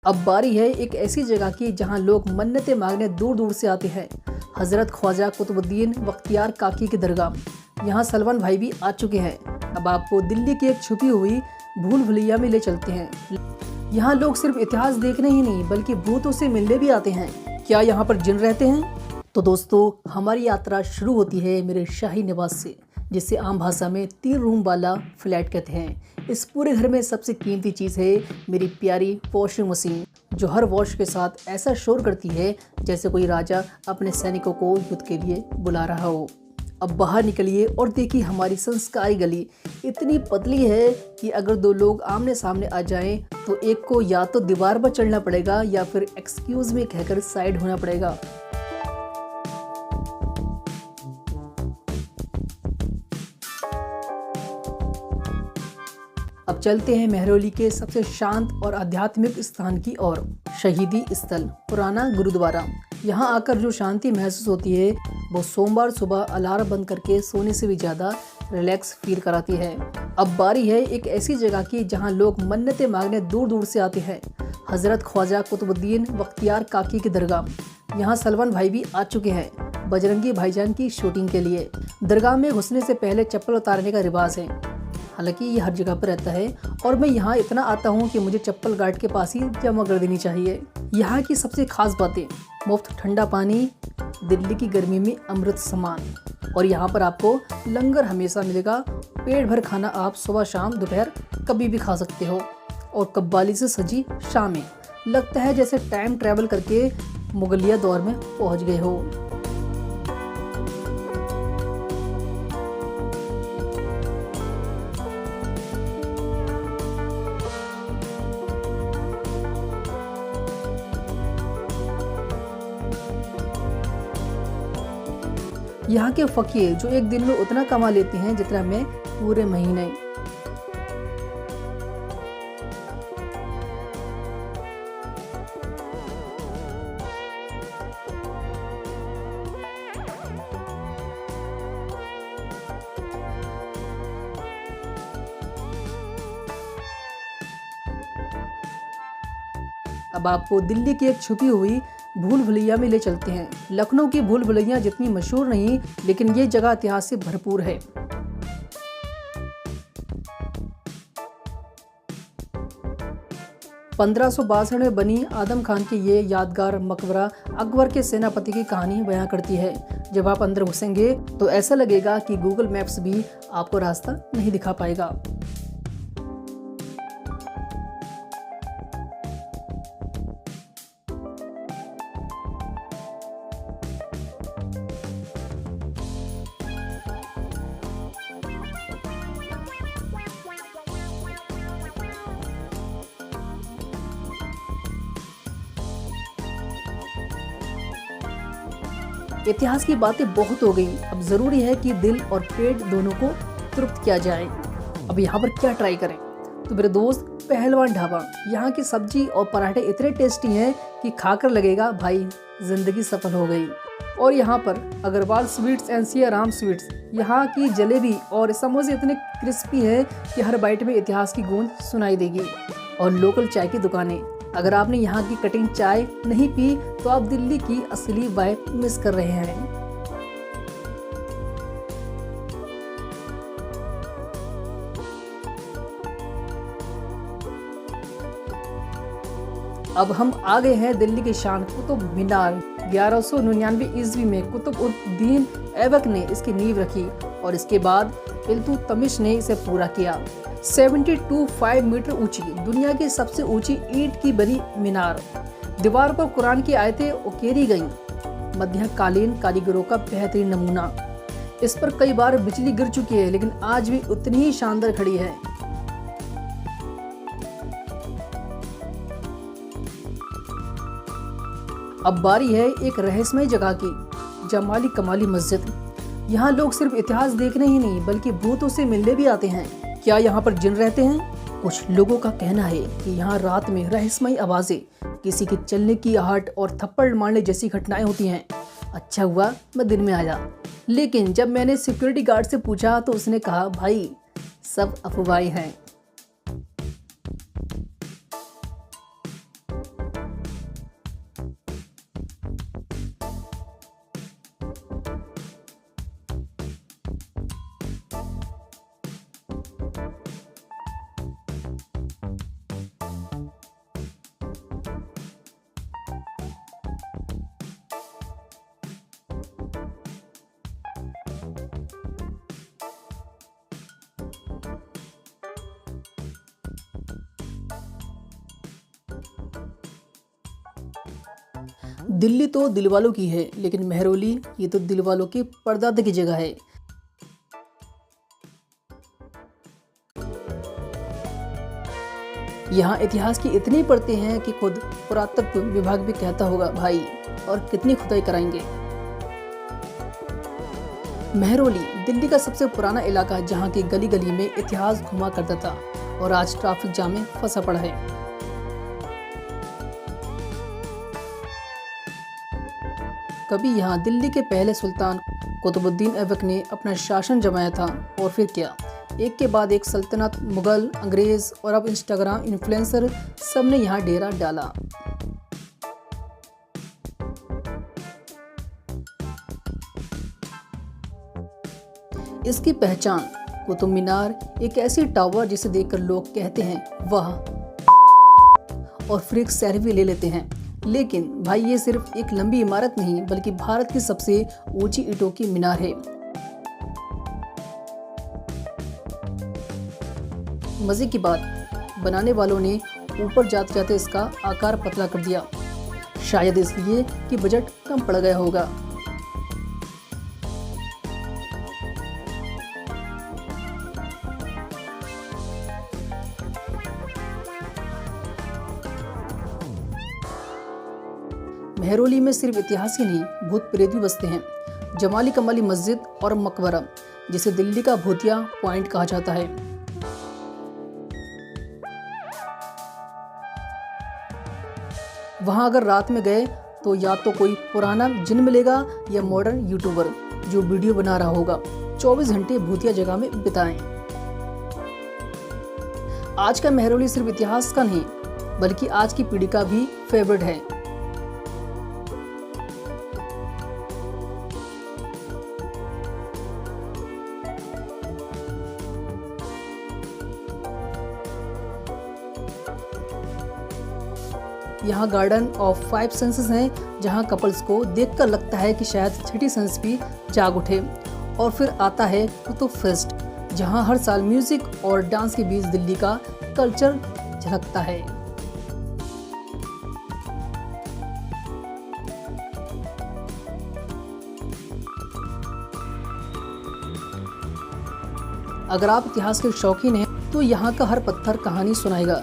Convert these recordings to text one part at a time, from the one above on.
अब बारी है एक ऐसी जगह की जहां लोग मन्नतें मांगने दूर दूर से आते हैं। हजरत ख्वाजा कुतुबुद्दीन बख्तियार काकी की दरगाह। यहाँ सलमान भाई भी आ चुके हैं। अब आपको दिल्ली की एक छुपी हुई भूल भुलैया में ले चलते हैं। यहाँ लोग सिर्फ इतिहास देखने ही नहीं बल्कि भूतों से मिलने भी आते हैं। क्या यहाँ पर जिन रहते हैं? तो दोस्तों, हमारी यात्रा शुरू होती है मेरे शाही निवास से, जिसे आम भाषा में 3 रूम वाला फ्लैट कहते हैं। इस पूरे घर में सबसे कीमती चीज़ है मेरी प्यारी वॉशिंग मशीन, जो हर वॉश के साथ ऐसा शोर करती है जैसे कोई राजा अपने सैनिकों को युद्ध के लिए बुला रहा हो। अब बाहर निकलिए और देखिए हमारी संस्कारी गली इतनी पतली है कि अगर 2 लोग आमने सामने आ जाएं तो एक को या तो दीवार पर चढ़ना पड़ेगा या फिर एक्सक्यूज मी कहकर साइड होना पड़ेगा। अब चलते हैं मेहरौली के सबसे शांत और आध्यात्मिक स्थान की ओर, शहीदी स्थल पुराना गुरुद्वारा। यहाँ आकर जो शांति महसूस होती है वो सोमवार सुबह अलार्म बंद करके सोने से भी ज़्यादा रिलैक्स फील कराती है। अब बारी है एक ऐसी जगह की जहाँ लोग मन्नतें मांगने दूर दूर से आते हैं। हजरत ख्वाजा कुतुबुद्दीन बख्तियार काकी की दरगाह। यहाँ सलमान भाई भी आ चुके हैं बजरंगी भाईजान की शूटिंग के लिए। दरगाह में घुसने से पहले चप्पल उतारने का रिवाज है। हालांकि ये हर जगह पर रहता है और मैं यहाँ इतना आता हूँ कि मुझे चप्पल गार्ड के पास ही जमा कर देनी चाहिए। यहाँ की सबसे खास बातें, मुफ्त ठंडा पानी, दिल्ली की गर्मी में अमृत समान, और यहाँ पर आपको लंगर हमेशा मिलेगा। पेट भर खाना आप सुबह शाम दोपहर कभी भी खा सकते हो। और कव्वाली से सजी शामें, लगता है जैसे टाइम ट्रैवल करके मुगलिया दौर में पहुँच गए हो। यहाँ के फकीर जो एक दिन में उतना कमा लेते हैं जितना मैं पूरे महीने। अब आपको दिल्ली की एक छुपी हुई भूल भुलैया में ले चलते हैं। लखनऊ की भूल भुलैया जितनी मशहूर नहीं, लेकिन ये जगह इतिहास से भरपूर है। पंद्रह सौ 1262 में बनी आदम खान की ये यादगार मकबरा अकबर के सेनापति की कहानी बयां करती है। जब आप अंदर घुसेंगे तो ऐसा लगेगा कि गूगल मैप्स भी आपको रास्ता नहीं दिखा पाएगा। इतिहास की बातें बहुत हो गई, अब जरूरी है कि दिल और पेट दोनों को तृप्त किया जाए। अब यहाँ पर क्या ट्राई करें? तो मेरे दोस्त, पहलवान ढाबा। यहाँ की सब्जी और पराठे इतने टेस्टी हैं कि खाकर लगेगा भाई जिंदगी सफल हो गई। और यहाँ पर Agarwal sweets and Siyaram sweets, यहाँ की जलेबी और समोसे इतने क्रिस्पी हैं कि हर बाइट में इतिहास की गूंज सुनाई देगी। और लोकल चाय की दुकानें, अगर आपने यहाँ की कटिंग चाय नहीं पी तो आप दिल्ली की असली वाइब मिस कर रहे हैं। अब हम आ गए हैं दिल्ली की शान कुतुब मीनार। 1199 ईस्वी में कुतुबुद्दीन ऐबक ने इसकी नींव रखी और इसके बाद इल्तुतमिश ने इसे पूरा किया। 72 मीटर ऊंची, दुनिया की सबसे ऊंची ईंट की बनी मीनार। दीवार पर कुरान की आयतें उकेरी गईं। मध्यकालीन कारीगरों का बेहतरीन नमूना। इस पर कई बार बिजली गिर चुकी है लेकिन आज भी उतनी ही शानदार खड़ी है। अब बारी है एक रहस्यमय जगह की, जमाली कमाली मस्जिद। यहाँ लोग सिर्फ इतिहास देखने ही नहीं बल्कि भूतों से मिलने भी आते हैं। क्या यहाँ पर जिन रहते हैं? कुछ लोगों का कहना है कि यहाँ रात में रहस्यमयी आवाजें, किसी के चलने की आहट और थप्पड़ मारने जैसी घटनाएं होती हैं। अच्छा हुआ मैं दिन में आया, लेकिन जब मैंने सिक्योरिटी गार्ड से पूछा तो उसने कहा भाई सब अफवाहें हैं। दिल्ली तो दिलवालों की है, लेकिन मेहरौली ये तो दिलवालों के परदादे की जगह है। यहाँ इतिहास की इतनी परतें हैं कि खुद पुरातत्व विभाग भी कहता होगा, भाई और कितनी खुदाई कराएंगे। मेहरौली दिल्ली का सबसे पुराना इलाका, जहाँ की गली गली में इतिहास घुमा करता था और आज ट्रैफिक जाम में फंसा पड़ा है। कभी यहाँ दिल्ली के पहले सुल्तान कुतुबुद्दीन ऐबक ने अपना शासन जमाया था, और फिर क्या, एक के बाद एक सल्तनत, मुगल, अंग्रेज और अब इंस्टाग्राम इन्फ्लुएंसर सब ने यहाँ डेरा डाला। इसकी पहचान कुतुब मीनार, एक ऐसी टावर जिसे देखकर लोग कहते हैं वाह, और फिर एक सेल्फी ले लेते हैं। लेकिन भाई ये सिर्फ एक लंबी इमारत नहीं, बल्कि भारत की सबसे ऊंची ईंटों की मीनार है। मजे की बात, बनाने वालों ने ऊपर जाते जाते इसका आकार पतला कर दिया, शायद इसलिए कि बजट कम पड़ गया होगा। मेहरौली में सिर्फ इतिहास ही नहीं, भूत प्रेत भी बसते हैं। जमाली कमाली मस्जिद और मकबरा, जिसे दिल्ली का भूतिया पॉइंट कहा जाता है। वहां अगर रात में गए तो या तो कोई पुराना जिन मिलेगा या मॉडर्न यूट्यूबर जो वीडियो बना रहा होगा। 24 घंटे भूतिया जगह में बिताएं। आज का मेहरौली सिर्फ इतिहास का नहीं, बल्कि आज की पीढ़ी का भी फेवरेट है। यहाँ गार्डन ऑफ 5 सेंसेस हैं, जहाँ कपल्स को देखकर लगता है कि शायद छठी सेंस भी जाग उठे। और फिर आता है कुतुब फेस्ट, जहाँ हर साल म्यूजिक और डांस के बीच दिल्ली का कल्चर झलकता है। अगर आप इतिहास के शौकीन हैं तो यहाँ का हर पत्थर कहानी सुनाएगा।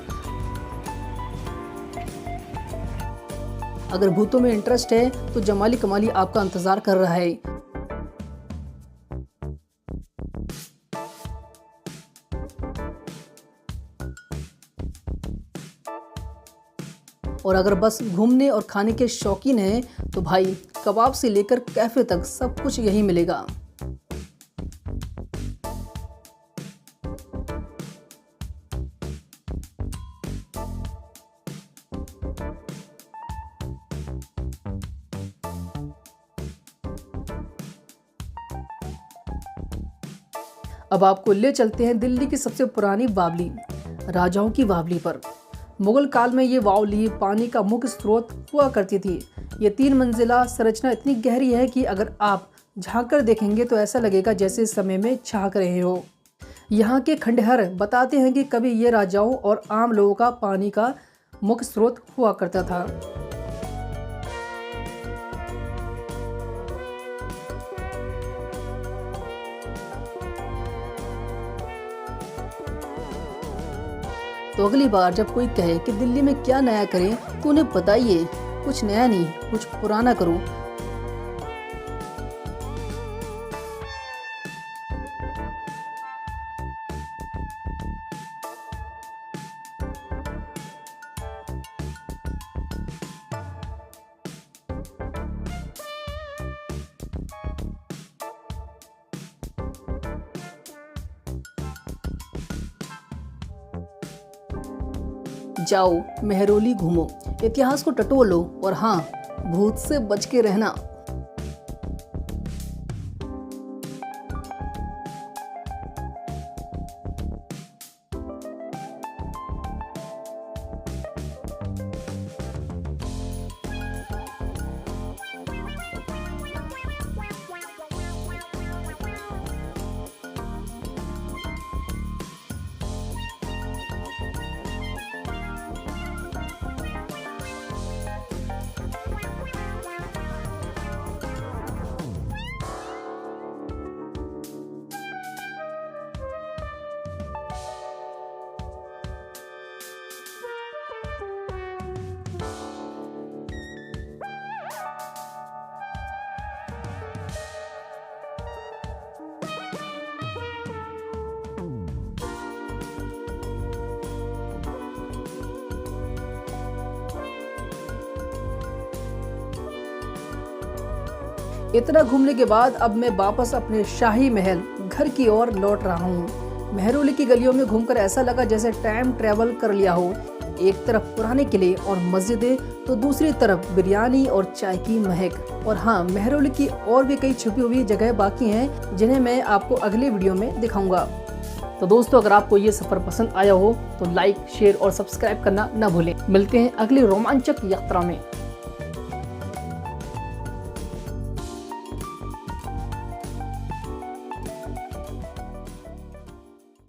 अगर भूतों में इंटरेस्ट है तो जमाली कमाली आपका इंतजार कर रहा है। और अगर बस घूमने और खाने के शौकीन हैं तो भाई कबाब से लेकर कैफे तक सब कुछ यहीं मिलेगा। अब आपको ले चलते हैं दिल्ली की सबसे पुरानी बावली, राजाओं की बावली पर। मुगल काल में ये बावली पानी का मुख्य स्रोत हुआ करती थी। ये 3 मंजिला संरचना इतनी गहरी है कि अगर आप झांक कर देखेंगे तो ऐसा लगेगा जैसे समय में झांक रहे हो। यहाँ के खंडहर बताते हैं कि कभी ये राजाओं और आम लोगों का पानी का मुख्य स्रोत हुआ करता था। तो अगली बार जब कोई कहे कि दिल्ली में क्या नया करें तो उन्हें बताइए, कुछ नया नहीं, कुछ पुराना करो। जाओ मेहरौली घूमो, इतिहास को टटोलो और हाँ, भूत से बच के रहना। इतना घूमने के बाद अब मैं वापस अपने शाही महल घर की ओर लौट रहा हूँ। मेहरौली की गलियों में घूमकर ऐसा लगा जैसे टाइम ट्रेवल कर लिया हो। एक तरफ पुराने किले और मस्जिदें तो दूसरी तरफ बिरयानी और चाय की महक। और हाँ, मेहरौली की और भी कई छुपी हुई जगह बाकी हैं जिन्हें मैं आपको अगले वीडियो में दिखाऊंगा। तो दोस्तों, अगर आपको ये सफ़र पसंद आया हो तो लाइक, शेयर और सब्सक्राइब करना न भूलें। मिलते हैं अगली रोमांचक यात्रा में।